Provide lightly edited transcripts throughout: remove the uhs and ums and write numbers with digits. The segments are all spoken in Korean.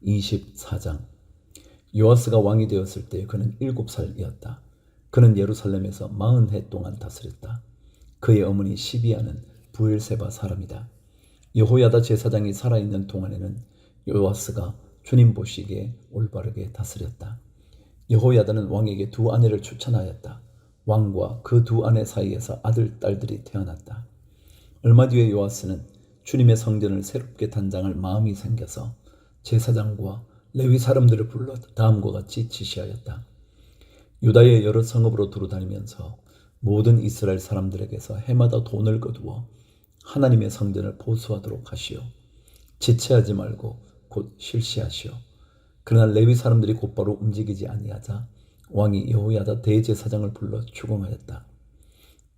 24장. 요아스가 왕이 되었을 때 그는 7살이었다. 그는 예루살렘에서 40해 동안 다스렸다. 그의 어머니 시비아는 부엘세바 사람이다. 여호야다 제사장이 살아있는 동안에는 요아스가 주님 보시기에 올바르게 다스렸다. 여호야다는 왕에게 두 아내를 추천하였다. 왕과 그 두 아내 사이에서 아들, 딸들이 태어났다. 얼마 뒤에 요아스는 주님의 성전을 새롭게 단장할 마음이 생겨서 제사장과 레위 사람들을 불러 다음과 같이 지시하였다. 유다의 여러 성읍으로 두루다니면서 모든 이스라엘 사람들에게서 해마다 돈을 거두어 하나님의 성전을 보수하도록 하시오. 지체하지 말고 곧 실시하시오. 그러나 레위 사람들이 곧바로 움직이지 아니하자 왕이 여호야다 대제사장을 불러 추궁하였다.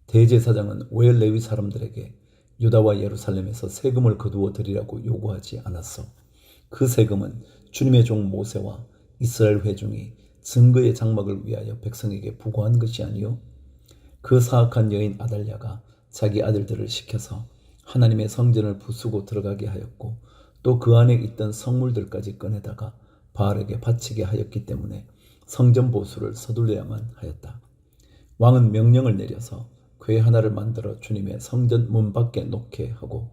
대제사장은 왜 레위 사람들에게 유다와 예루살렘에서 세금을 거두어 드리라고 요구하지 않았소? 그 세금은 주님의 종 모세와 이스라엘 회중이 증거의 장막을 위하여 백성에게 부과한 것이 아니요? 그 사악한 여인 아달랴가 자기 아들들을 시켜서 하나님의 성전을 부수고 들어가게 하였고 또 그 안에 있던 성물들까지 꺼내다가 바알에게 바치게 하였기 때문에 성전 보수를 서둘러야만 하였다. 왕은 명령을 내려서 궤 하나를 만들어 주님의 성전 문 밖에 놓게 하고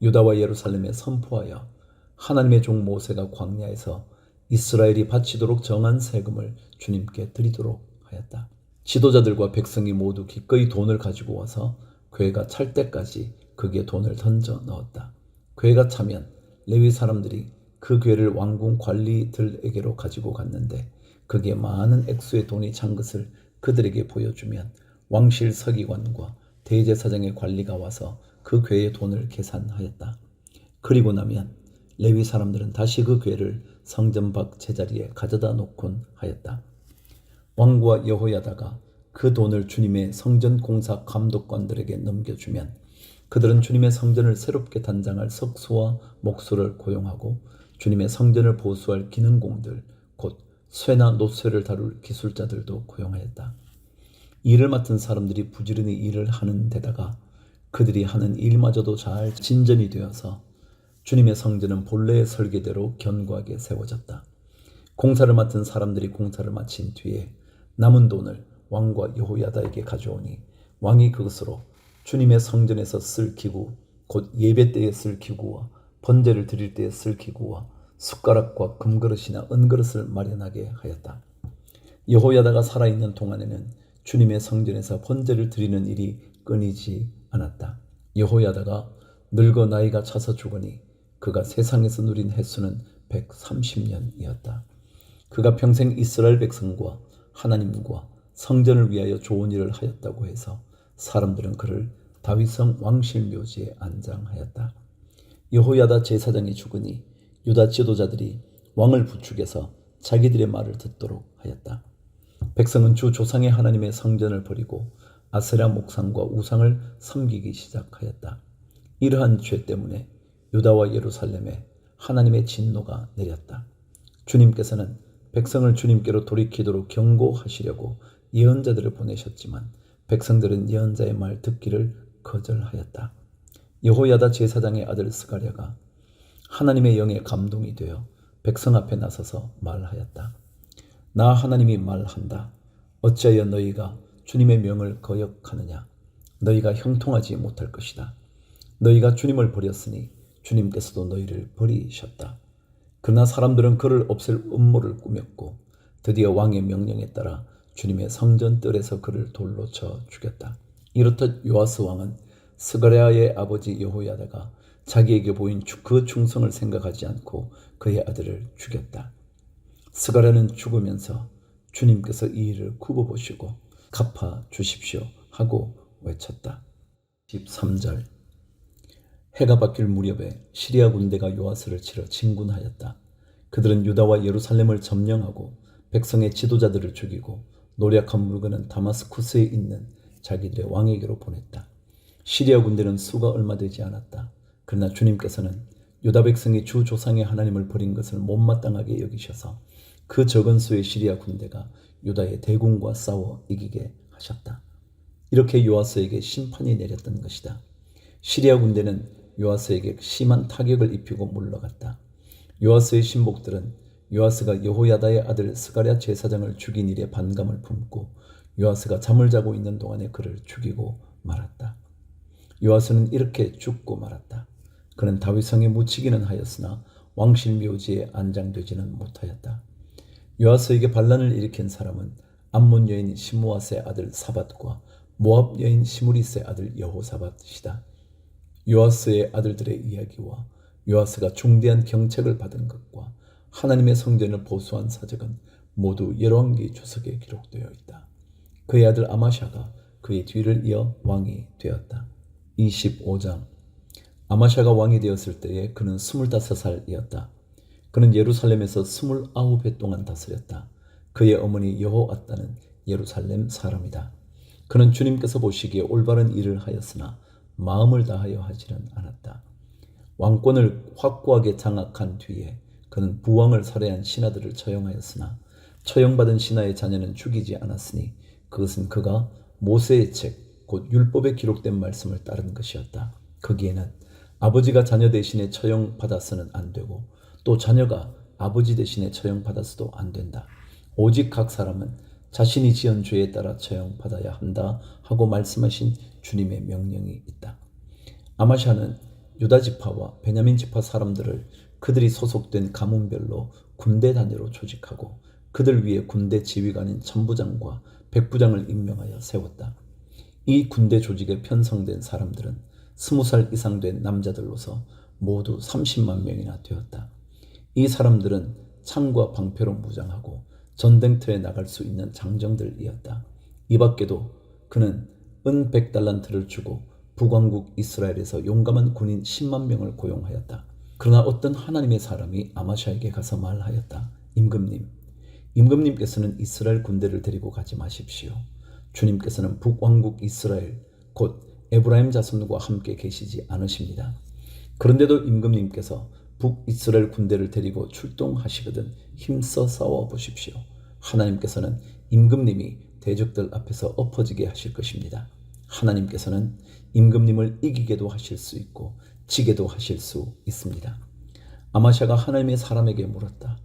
유다와 예루살렘에 선포하여 하나님의 종 모세가 광야에서 이스라엘이 바치도록 정한 세금을 주님께 드리도록 하였다. 지도자들과 백성이 모두 기꺼이 돈을 가지고 와서 궤가 찰 때까지 거기에 돈을 던져 넣었다. 궤가 차면 레위 사람들이 그 궤를 왕궁 관리들에게로 가지고 갔는데 거기에 많은 액수의 돈이 찬 것을 그들에게 보여주면 왕실 서기관과 대제사장의 관리가 와서 그 궤의 돈을 계산하였다. 그리고 나면 레위 사람들은 다시 그 궤를 성전 밖 제자리에 가져다 놓곤 하였다. 왕과 여호야다가 그 돈을 주님의 성전 공사 감독관들에게 넘겨주면 그들은 주님의 성전을 새롭게 단장할 석수와 목수를 고용하고 주님의 성전을 보수할 기능공들 곧 쇠나 노쇠를 다룰 기술자들도 고용하였다. 일을 맡은 사람들이 부지런히 일을 하는 데다가 그들이 하는 일마저도 잘 진전이 되어서 주님의 성전은 본래의 설계대로 견고하게 세워졌다. 공사를 맡은 사람들이 공사를 마친 뒤에 남은 돈을 왕과 여호야다에게 가져오니 왕이 그것으로 주님의 성전에서 쓸 기구 곧 예배 때에 쓸 기구와 번제를 드릴 때에 쓸 기구와 숟가락과 금그릇이나 은그릇을 마련하게 하였다. 여호야다가 살아있는 동안에는 주님의 성전에서 번제를 드리는 일이 끊이지 않았다. 여호야다가 늙어 나이가 차서 죽으니 그가 세상에서 누린 횟수는 130년이었다. 그가 평생 이스라엘 백성과 하나님과 성전을 위하여 좋은 일을 하였다고 해서 사람들은 그를 다윗성 왕실 묘지에 안장하였다. 여호야다 제사장이 죽으니 유다 지도자들이 왕을 부축해서 자기들의 말을 듣도록 하였다. 백성은 주 조상의 하나님의 성전을 버리고 아세라 목상과 우상을 섬기기 시작하였다. 이러한 죄 때문에 유다와 예루살렘에 하나님의 진노가 내렸다. 주님께서는 백성을 주님께로 돌이키도록 경고하시려고 예언자들을 보내셨지만 백성들은 예언자의 말 듣기를 거절하였다. 여호야다 제사장의 아들 스가랴가 하나님의 영에 감동이 되어 백성 앞에 나서서 말하였다. 나 하나님이 말한다. 어찌하여 너희가 주님의 명을 거역하느냐. 너희가 형통하지 못할 것이다. 너희가 주님을 버렸으니 주님께서도 너희를 버리셨다. 그러나 사람들은 그를 없앨 음모를 꾸몄고 드디어 왕의 명령에 따라 주님의 성전 뜰에서 그를 돌로 쳐 죽였다. 이렇듯 요아스 왕은 스가랴의 아버지 여호야다가 자기에게 보인 그 충성을 생각하지 않고 그의 아들을 죽였다. 스가랴는 죽으면서 주님께서 이 일을 굽어보시고 갚아 주십시오 하고 외쳤다. 13절. 해가 바뀔 무렵에 시리아 군대가 요아스를 치러 진군하였다. 그들은 유다와 예루살렘을 점령하고 백성의 지도자들을 죽이고 노력한 물건은 다마스쿠스에 있는 자기들의 왕에게로 보냈다. 시리아 군대는 수가 얼마 되지 않았다. 그러나 주님께서는 유다 백성이 주 조상의 하나님을 버린 것을 못마땅하게 여기셔서 그 적은 수의 시리아 군대가 유다의 대군과 싸워 이기게 하셨다. 이렇게 요아스에게 심판이 내렸던 것이다. 시리아 군대는 요아스에게 심한 타격을 입히고 물러갔다. 요아스의 신복들은 요아스가 여호야다의 아들 스가랴 제사장을 죽인 일에 반감을 품고 요아스가 잠을 자고 있는 동안에 그를 죽이고 말았다. 요아스는 이렇게 죽고 말았다. 그는 다윗성에 묻히기는 하였으나 왕실 묘지에 안장되지는 못하였다. 요아스에게 반란을 일으킨 사람은 암몬 여인 시므아스의 아들 사밧과 모압 여인 시므리스의 아들 여호사밧이다. 요아스의 아들들의 이야기와 요아스가 중대한 경책을 받은 것과 하나님의 성전을 보수한 사적은 모두 열왕기 주석에 기록되어 있다. 그의 아들 아마샤가 그의 뒤를 이어 왕이 되었다. 25장. 아마샤가 왕이 되었을 때에 그는 25살이었다. 그는 예루살렘에서 29해 동안 다스렸다. 그의 어머니 여호아따는 예루살렘 사람이다. 그는 주님께서 보시기에 올바른 일을 하였으나 마음을 다하여 하지는 않았다. 왕권을 확고하게 장악한 뒤에 그는 부왕을 살해한 신하들을 처형하였으나 처형받은 신하의 자녀는 죽이지 않았으니 그것은 그가 모세의 책, 곧 율법에 기록된 말씀을 따른 것이었다. 거기에는 아버지가 자녀 대신에 처형받아서는 안 되고 또 자녀가 아버지 대신에 처형받아서도 안 된다. 오직 각 사람은 자신이 지은 죄에 따라 처형받아야 한다 하고 말씀하신 주님의 명령이 있다. 아마샤는 유다 지파와 베냐민 지파 사람들을 그들이 소속된 가문별로 군대 단위로 조직하고 그들 위에 군대 지휘관인 천부장과 백부장을 임명하여 세웠다. 이 군대 조직에 편성된 사람들은 20살 이상 된 남자들로서 모두 30만 명이나 되었다. 이 사람들은 창과 방패로 무장하고 전쟁터에 나갈 수 있는 장정들이었다. 이 밖에도 그는 은 100달란트를 주고 북왕국 이스라엘에서 용감한 군인 10만 명을 고용하였다. 그러나 어떤 하나님의 사람이 아마샤에게 가서 말하였다. 임금님께서는 이스라엘 군대를 데리고 가지 마십시오. 주님께서는 북왕국 이스라엘 곧 에브라임 자손과 함께 계시지 않으십니다. 그런데도 임금님께서 북이스라엘 군대를 데리고 출동하시거든 힘써 싸워 보십시오. 하나님께서는 임금님이 대적들 앞에서 엎어지게 하실 것입니다. 하나님께서는 임금님을 이기게도 하실 수 있고 지게도 하실 수 있습니다. 아마샤가 하나님의 사람에게 물었다.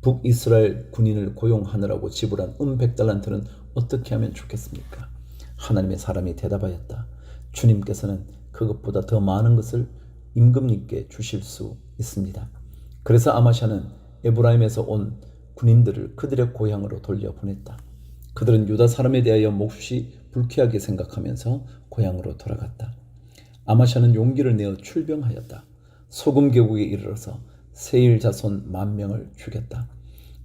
북이스라엘 군인을 고용하느라고 지불한 100달란트는 어떻게 하면 좋겠습니까? 하나님의 사람이 대답하였다. 주님께서는 그것보다 더 많은 것을 임금님께 주실 수 있습니다. 그래서 아마샤는 에브라임에서 온 군인들을 그들의 고향으로 돌려보냈다. 그들은 유다 사람에 대하여 몹시 불쾌하게 생각하면서 고향으로 돌아갔다. 아마샤는 용기를 내어 출병하였다. 소금 계곡에 이르러서 세일 자손 10,000명을 죽였다.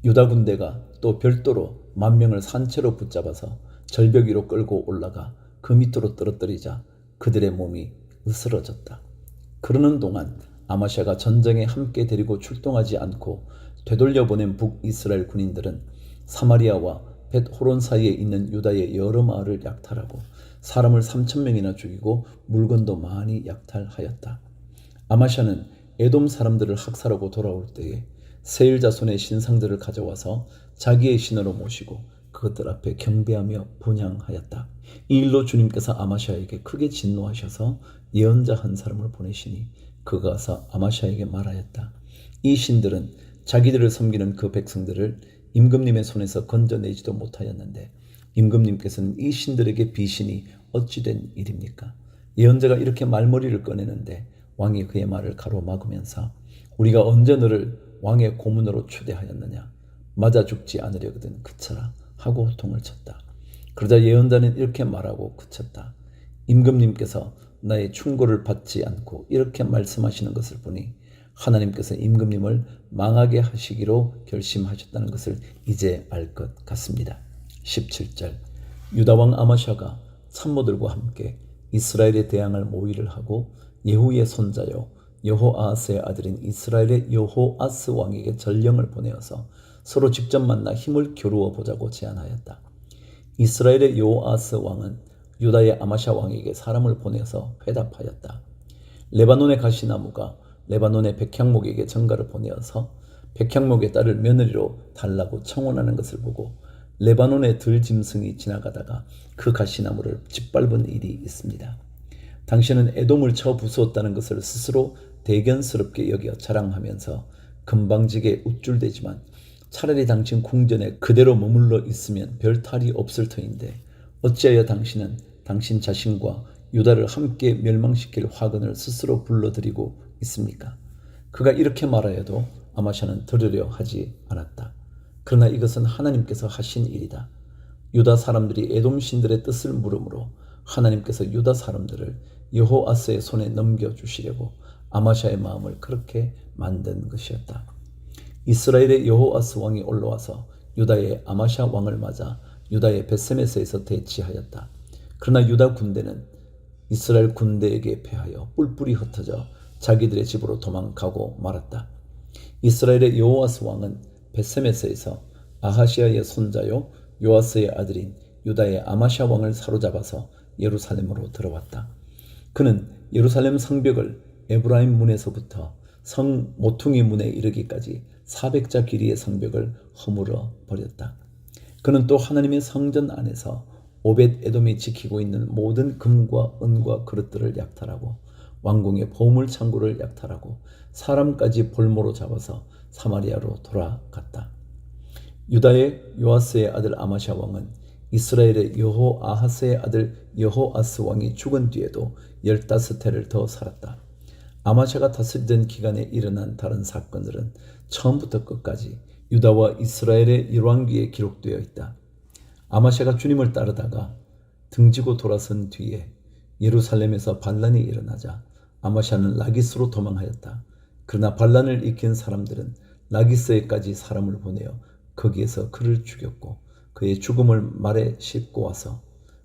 유다 군대가 또 별도로 10,000명을 산채로 붙잡아서 절벽 위로 끌고 올라가 그 밑으로 떨어뜨리자 그들의 몸이 으스러졌다. 그러는 동안 아마샤가 전쟁에 함께 데리고 출동하지 않고 되돌려 보낸 북이스라엘 군인들은 사마리아와 벳호론 사이에 있는 유다의 여러 마을을 약탈하고 사람을 3,000명이나 죽이고 물건도 많이 약탈하였다. 아마샤는 에돔 사람들을 학살하고 돌아올 때에 세일 자손의 신상들을 가져와서 자기의 신으로 모시고 그것들 앞에 경배하며 분향하였다. 이 일로 주님께서 아마샤에게 크게 진노하셔서 예언자 한 사람을 보내시니 그가 가서 아마샤에게 말하였다. 이 신들은 자기들을 섬기는 그 백성들을 임금님의 손에서 건져내지도 못하였는데 임금님께서는 이 신들에게 비신이 어찌된 일입니까? 예언자가 이렇게 말머리를 꺼내는데 왕이 그의 말을 가로막으면서 우리가 언제 너를 왕의 고문으로 초대하였느냐? 맞아 죽지 않으려거든 그쳐라 하고 호통을 쳤다. 그러자 예언자는 이렇게 말하고 그쳤다. 임금님께서 나의 충고를 받지 않고 이렇게 말씀하시는 것을 보니 하나님께서 임금님을 망하게 하시기로 결심하셨다는 것을 이제 알 것 같습니다. 17절. 유다왕 아마샤가 참모들과 함께 이스라엘에 대항할 모의를 하고 예후의 손자요 여호아스의 아들인 이스라엘의 여호아스 왕에게 전령을 보내어서 서로 직접 만나 힘을 겨루어 보자고 제안하였다. 이스라엘의 여호아스 왕은 유다의 아마샤 왕에게 사람을 보내서 회답하였다. 레바논의 가시나무가 레바논의 백향목에게 전가를 보내어서 백향목에 따를 며느리로 달라고 청혼하는 것을 보고 레바논의 들짐승이 지나가다가 그 가시나무를 짓밟은 일이 있습니다. 당신은 에돔을 쳐 부수었다는 것을 스스로 대견스럽게 여겨 자랑하면서 금방지게 우쭐대지만 차라리 당신 궁전에 그대로 머물러 있으면 별 탈이 없을 터인데 어찌하여 당신은 당신 자신과 유다를 함께 멸망시킬 화근을 스스로 불러들이고 있습니까? 그가 이렇게 말하여도 아마샤는 들으려 하지 않았다. 그러나 이것은 하나님께서 하신 일이다. 유다 사람들이 에돔 신들의 뜻을 물으므로 하나님께서 유다 사람들을 여호아스의 손에 넘겨주시려고 아마샤의 마음을 그렇게 만든 것이었다. 이스라엘의 여호아스 왕이 올라와서 유다의 아마샤 왕을 맞아 유다의 벳세메스에서 대치하였다. 그러나 유다 군대는 이스라엘 군대에게 패하여 뿔뿔이 흩어져 자기들의 집으로 도망가고 말았다. 이스라엘의 여호아스 왕은 벳세메스에서 아하시아의 손자요 요아스의 아들인 유다의 아마샤 왕을 사로잡아서 예루살렘으로 들어왔다. 그는 예루살렘 성벽을 에브라임 문에서부터 성 모퉁이 문에 이르기까지 400자 길이의 성벽을 허물어 버렸다. 그는 또 하나님의 성전 안에서 오벳 에돔이 지키고 있는 모든 금과 은과 그릇들을 약탈하고 왕궁의 보물 창고를 약탈하고 사람까지 볼모로 잡아서 사마리아로 돌아갔다. 유다의 요아스의 아들 아마샤 왕은 이스라엘의 여호아하스의 아들 여호아스 왕이 죽은 뒤에도 15해를 더 살았다. 아마샤가 다스리던 기간에 일어난 다른 사건들은 처음부터 끝까지 유다와 이스라엘의 열왕기에 기록되어 있다. 아마샤가 주님을 따르다가 등지고 돌아선 뒤에 예루살렘에서 반란이 일어나자 아마샤는 라기스로 도망하였다. 그러나 반란을 일으킨 사람들은 라기스에까지 사람을 보내어 거기에서 그를 죽였고 그의 죽음을 말에 싣고 와서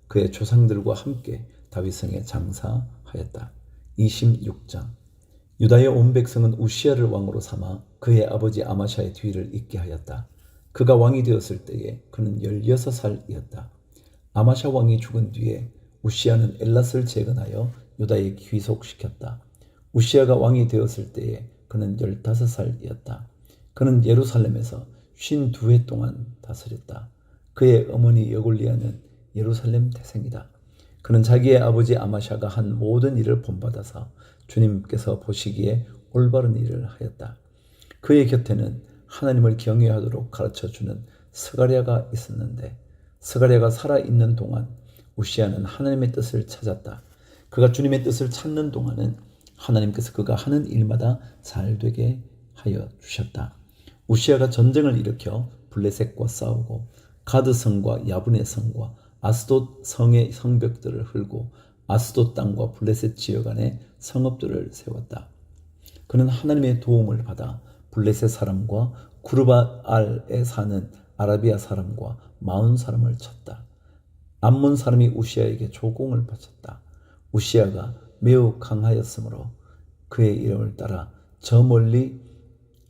그의 조상들과 함께 다윗성에 장사하였다. 26장. 유다의 온 백성은 우시아를 왕으로 삼아 그의 아버지 아마샤의 뒤를 잇게 하였다. 그가 왕이 되었을 때에 그는 16살이었다. 아마샤 왕이 죽은 뒤에 우시아는 엘랏을 재건하여 유다에 귀속시켰다. 우시아가 왕이 되었을 때에 그는 15살이었다. 그는 예루살렘에서 52해 동안 다스렸다. 그의 어머니 여골리아는 예루살렘 태생이다. 그는 자기의 아버지 아마샤가 한 모든 일을 본받아서 주님께서 보시기에 올바른 일을 하였다. 그의 곁에는 하나님을 경외하도록 가르쳐주는 스가랴가 있었는데 스가랴가 살아있는 동안 우시아는 하나님의 뜻을 찾았다. 그가 주님의 뜻을 찾는 동안은 하나님께서 그가 하는 일마다 잘되게 하여 주셨다. 우시아가 전쟁을 일으켜 블레셋과 싸우고 가드성과 야분의 성과 아스돗 성의 성벽들을 헐고 아스돗 땅과 블레셋 지역 안에 성읍들을 세웠다. 그는 하나님의 도움을 받아 블레셋 사람과 구르바알에 사는 아라비아 사람과 마온 사람을 쳤다. 암몬 사람이 우시아에게 조공을 바쳤다. 우시아가 매우 강하였으므로 그의 이름을 따라 저 멀리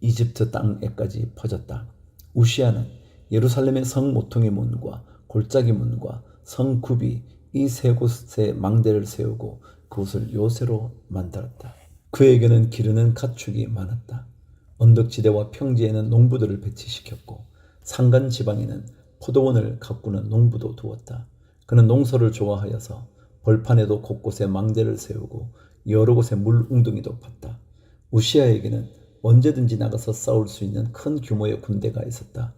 이집트 땅에까지 퍼졌다. 우시아는 예루살렘의 성 모퉁이 문과 골짜기 문과 성 굽이 이 세 곳에 망대를 세우고 그곳을 요새로 만들었다. 그에게는 기르는 가축이 많았다. 언덕지대와 평지에는 농부들을 배치시켰고 산간 지방에는 포도원을 가꾸는 농부도 두었다. 그는 농사를 좋아하여서 벌판에도 곳곳에 망대를 세우고 여러 곳에 물 웅덩이도 팠다. 우시아에게는 언제든지 나가서 싸울 수 있는 큰 규모의 군대가 있었다.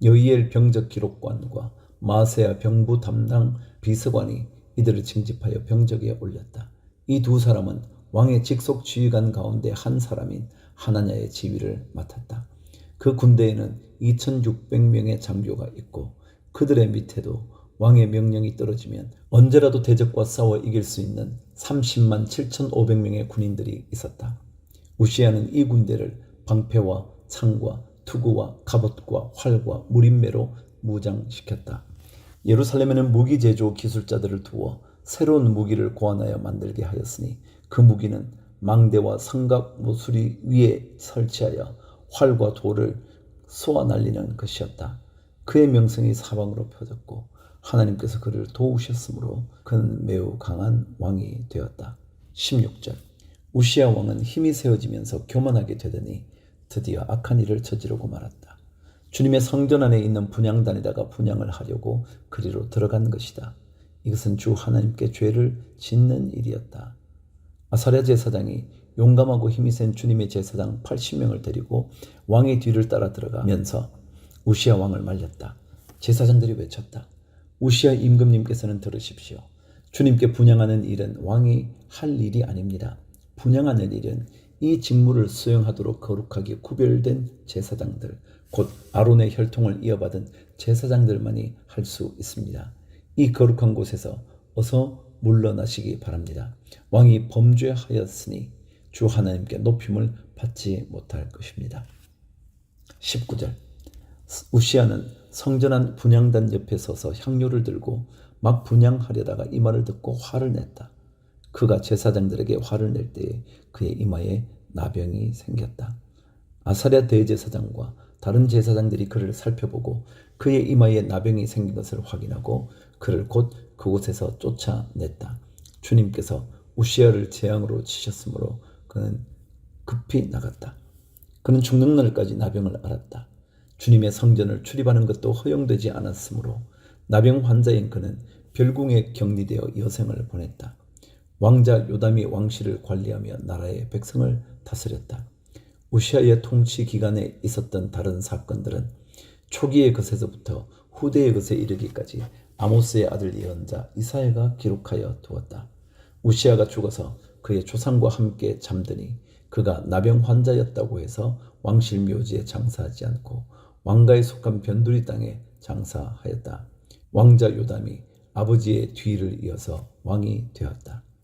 여이엘 병적 기록관과 마세야 병부 담당 비서관이 이들을 징집하여 병적에 올렸다. 이 두 사람은 왕의 직속 지휘관 가운데 한 사람인 하나냐의 지휘를 맡았다. 그 군대에는 2600명의 장교가 있고 그들의 밑에도 왕의 명령이 떨어지면 언제라도 대적과 싸워 이길 수 있는 30만 7500명의 군인들이 있었다. 우시아는 이 군대를 방패와 창과 투구와 갑옷과 활과 무림매로 무장시켰다. 예루살렘에는 무기 제조 기술자들을 두어 새로운 무기를 고안하여 만들게 하였으니 그 무기는 망대와 성곽 모서리 위에 설치하여 활과 돌을 쏘아 날리는 것이었다. 그의 명성이 사방으로 펴졌고 하나님께서 그를 도우셨으므로 그는 매우 강한 왕이 되었다. 16절. 우시아 왕은 힘이 세워지면서 교만하게 되더니 드디어 악한 일을 저지르고 말았다. 주님의 성전 안에 있는 분향단에다가 분향을 하려고 그리로 들어간 것이다. 이것은 주 하나님께 죄를 짓는 일이었다. 아사랴 제사장이 용감하고 힘이 센 주님의 제사장 80명을 데리고 왕의 뒤를 따라 들어가면서 우시야 왕을 말렸다. 제사장들이 외쳤다. 우시야 임금님께서는 들으십시오. 주님께 분향하는 일은 왕이 할 일이 아닙니다. 분향하는 일은 이 직무를 수행하도록 거룩하게 구별된 제사장들, 곧 아론의 혈통을 이어받은 제사장들만이 할 수 있습니다. 이 거룩한 곳에서 어서 물러나시기 바랍니다. 왕이 범죄하였으니 주 하나님께 높임을 받지 못할 것입니다. 19절. 우시야는 성전한 분향단 옆에 서서 향료를 들고 막 분향하려다가 이 말을 듣고 화를 냈다. 그가 제사장들에게 화를 낼 때에 그의 이마에 나병이 생겼다. 아사랴 대제사장과 다른 제사장들이 그를 살펴보고 그의 이마에 나병이 생긴 것을 확인하고 그를 곧 그곳에서 쫓아냈다. 주님께서 우시야를 재앙으로 치셨으므로 그는 급히 나갔다. 그는 죽는 날까지 나병을 앓았다. 주님의 성전을 출입하는 것도 허용되지 않았으므로 나병 환자인 그는 별궁에 격리되어 여생을 보냈다. 왕자 요담이 왕실을 관리하며 나라의 백성을 다스렸다. 우시야의 통치 기간에 있었던 다른 사건들은 초기의 것에서부터 후대의 것에 이르기까지 아모스의 아들 예언자 이사야가 기록하여 두었다. 우시야가 죽어서 그의 조상과 함께 잠드니 그가 나병 환자였다고 해서 왕실 묘지에 장사하지 않고 왕가에 속한 변두리 땅에 장사하였다. 왕자 요담이 아버지의 뒤를 이어서 왕이 되었다.